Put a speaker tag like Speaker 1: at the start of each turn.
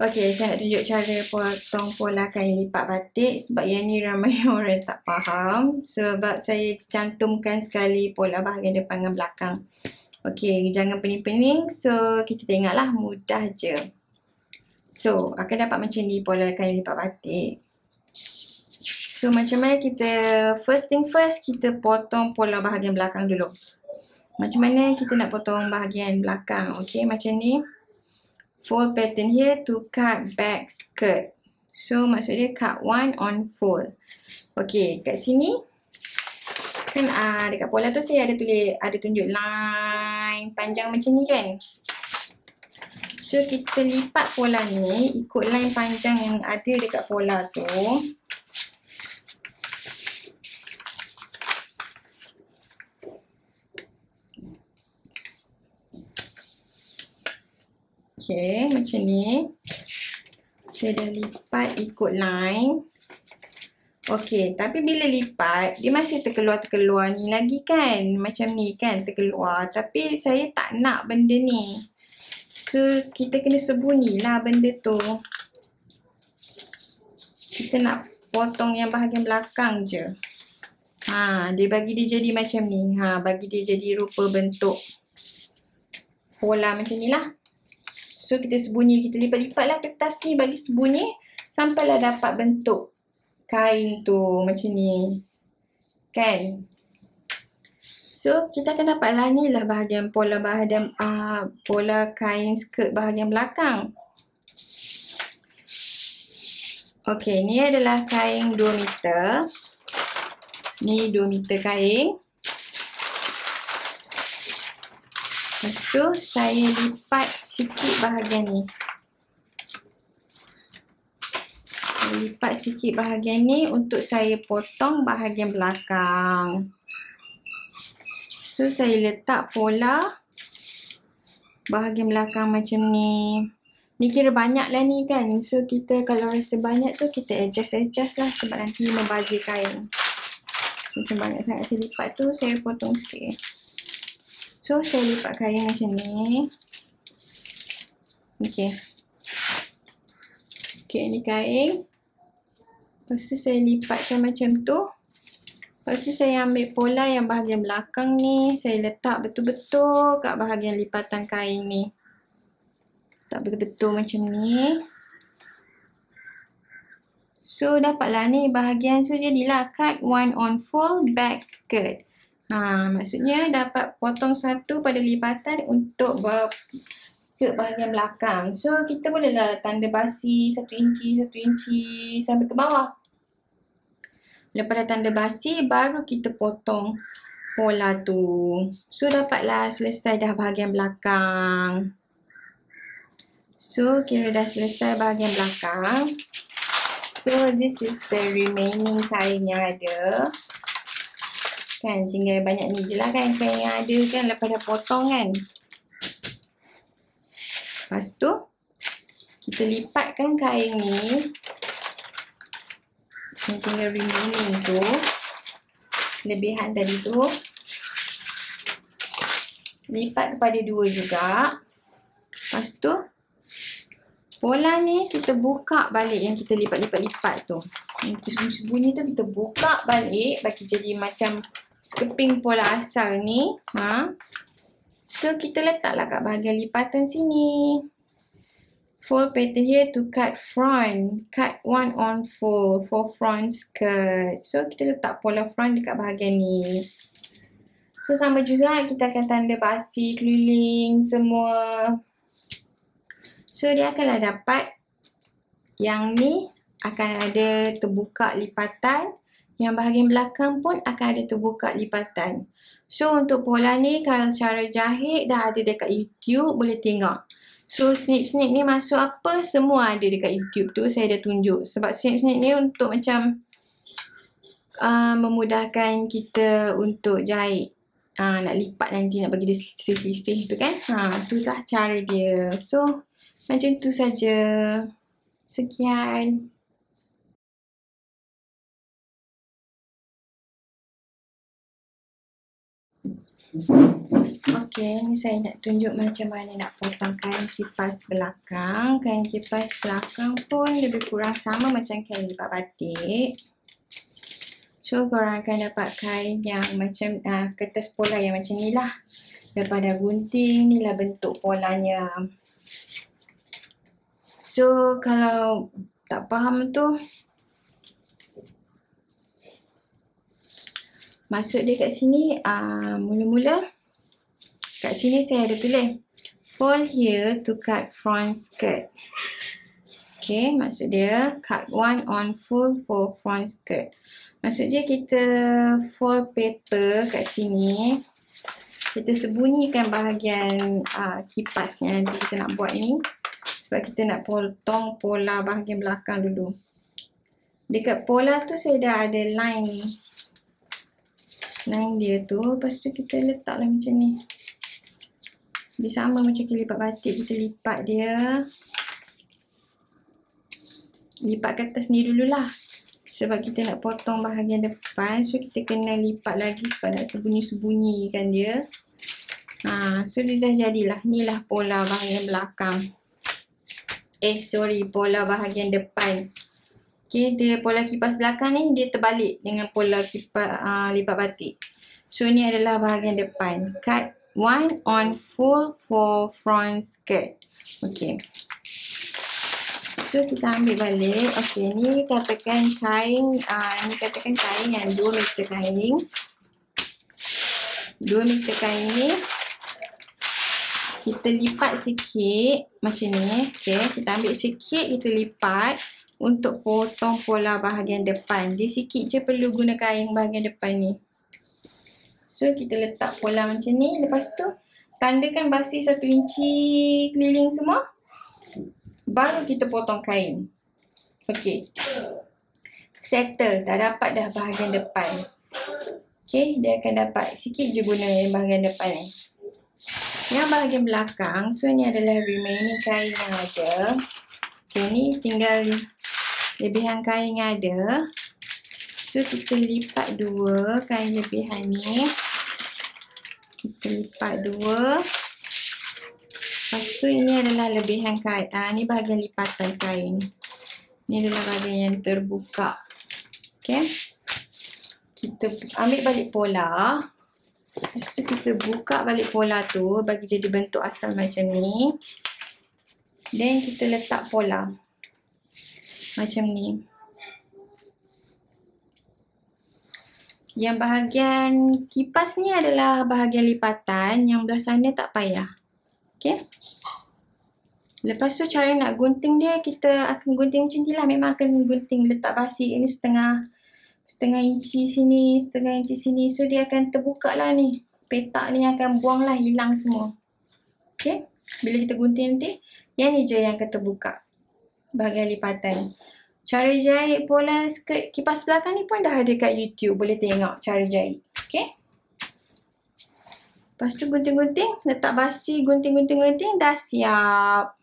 Speaker 1: Okey, saya nak tunjuk cara potong pola kain lipat batik sebab yang ni ramai orang tak faham. Sebab saya cantumkan sekali pola bahagian depan dan belakang. Okey, jangan pening-pening. So, kita tengoklah, mudah je. So, akan dapat macam ni pola kain lipat batik. So, macam mana kita, first thing first, kita potong pola bahagian belakang dulu. Macam mana kita nak potong bahagian belakang? Okey, macam ni. Fold pattern here to cut back skirt. So, maksudnya cut one on fold. Okey, kat sini kan dekat pola tu saya ada tunjuk line panjang macam ni kan. So, kita lipat pola ni ikut line panjang yang ada dekat pola tu. Okay, macam ni. Saya dah lipat ikut line. Okay, tapi bila lipat, dia masih terkeluar-terkeluar ni lagi kan. Macam ni kan, terkeluar. Tapi saya tak nak benda ni. So, kita kena sembunyilah benda tu. Kita nak potong yang bahagian belakang je. Dia bagi dia jadi macam ni. Bagi dia jadi rupa bentuk pola macam ni lah. So, kita sembunyi, kita lipat-lipatlah kertas ni bagi sembunyi sampailah dapat bentuk kain tu macam ni. Kan? So, kita akan dapatlah ni lah bahagian pola kain skirt bahagian belakang. Okey, ni adalah kain 2 meter. Ni 2 meter kain. Lepas tu, saya lipat sikit bahagian ni. Saya lipat sikit bahagian ni untuk saya potong bahagian belakang. So, saya letak pola bahagian belakang macam ni. Ni kira banyak lah ni kan. So, kita kalau rasa banyak tu, kita adjust lah sebab nanti membazir kain. Macam banyak sangat saya lipat tu, saya potong sikit. So, saya lipat kain macam ni. Okey. Okey, ni kain. Lepas tu saya lipatkan macam tu. Lepas tu saya ambil pola yang bahagian belakang ni. Saya letak betul-betul kat bahagian lipatan kain ni. Letak betul-betul macam ni. So, dapatlah ni bahagian. So, jadilah cut one on fold back skirt. Maksudnya dapat potong satu pada lipatan untuk skirt bahagian belakang. So, kita bolehlah tanda basi 1 inci sampai ke bawah. Lepas dah tanda basi, baru kita potong pola tu. So, dapatlah selesai dah bahagian belakang. So, kira dah selesai bahagian belakang. So, this is the remaining kain yang ada. Kan, tinggal banyak ni je lah kan kain yang ada kan lepas dah potong kan. Lepas tu, kita lipatkan kain ni. Tinggal remaining tu. Lebihan tadi tu. Lipat kepada 2 juga. Lepas tu, pola ni kita buka balik yang kita lipat-lipat tu. Yang kita sembunyi-sembunyi tu kita buka balik bagi jadi macam sekeping pola asal ni. So, kita letaklah kat bahagian lipatan sini. Fold pattern here to cut front. Cut one on fold for front skirt. So, kita letak pola front dekat bahagian ni. So, sama juga kita akan tanda basi keliling semua. So, dia akanlah dapat yang ni akan ada terbuka lipatan. Yang bahagian belakang pun akan ada terbuka lipatan. So, untuk pola ni kalau cara jahit dah ada dekat YouTube, boleh tengok. So, snip-snip ni masuk apa, semua ada dekat YouTube tu. Saya dah tunjuk. Sebab snip-snip ni untuk macam memudahkan kita untuk jahit. Nak lipat nanti, nak bagi dia sisih-sisih tu kan. Itulah cara dia. So, macam tu saja. Sekian. Okey, ni saya nak tunjuk macam mana nak potong kain kipas belakang. Kain kipas belakang pun lebih kurang sama macam kain lipat batik. So, korang akan dapat kain yang macam kertas pola yang macam ni lah. Lepas dah gunting, ni lah bentuk polanya. So, kalau tak faham tu, maksud dia kat sini, mula-mula kat sini saya ada tulis fold here to cut front skirt. Okay, maksud dia cut 1 on fold for front skirt. Maksud dia kita fold paper kat sini, kita sembunyikan bahagian kipas yang nanti kita nak buat ni. Sebab kita nak potong pola bahagian belakang dulu. Dekat pola tu saya dah ada line dia tu. Lepas tu kita letaklah macam ni. Dia sama macam lipat batik, kita lipat dia. Lipat kertas ni dululah. Sebab kita nak potong bahagian depan, so kita kena lipat lagi sebab nak sembunyi-sembunyikan dia. So dia dah jadilah. Inilah pola bahagian belakang. Pola bahagian depan. Okay, dia pola kipas belakang ni dia terbalik dengan pola kipas lipat batik. So ni adalah bahagian depan. Cut 1 on fold for front skirt. Okay. So kita ambil balik. Okay, ni katakan kain, yang 2 meter kain. 2 meter kain ni kita lipat sikit macam ni. Okay, kita ambil sikit, kita lipat untuk potong pola bahagian depan. Dia sikit je perlu guna kain bahagian depan ni. So kita letak pola macam ni. Lepas tu tandakan basi 1 inci keliling semua. Baru kita potong kain. Okay. Settle. Dah dapat dah bahagian depan. Okay. Dia akan dapat. Sikit je guna yang bahagian depan ni. Yang bahagian belakang. So ni adalah remaining kain yang ada. Okay. Ni tinggal lebihan kain yang ada. So kita lipat 2 kain lebihan ni. Kita lipat 2. Lepas tu ini adalah lebihan kain. Ni bahagian lipatan kain. Ini adalah bahagian yang terbuka. Okay. Kita ambil balik pola. Lepas tu kita buka balik pola tu bagi jadi bentuk asal macam ni. Then kita letak pola. Macam ni. Yang bahagian kipas ni adalah bahagian lipatan. Yang belah sana tak payah. Okay. Lepas tu cara nak gunting dia, kita akan gunting macam ni lah. Memang akan gunting letak basi ni setengah inci sini, setengah inci sini. So dia akan terbuka lah ni. Petak ni akan buang lah, hilang semua. Okay. Bila kita gunting nanti, yang ni je yang akan terbuka. Bahagian lipatan. Cara jahit pola skirt kipas belakang ni pun dah ada kat YouTube. Boleh tengok cara jahit. Okay. Lepas tu gunting-gunting, letak basi, gunting-gunting-gunting, dah siap.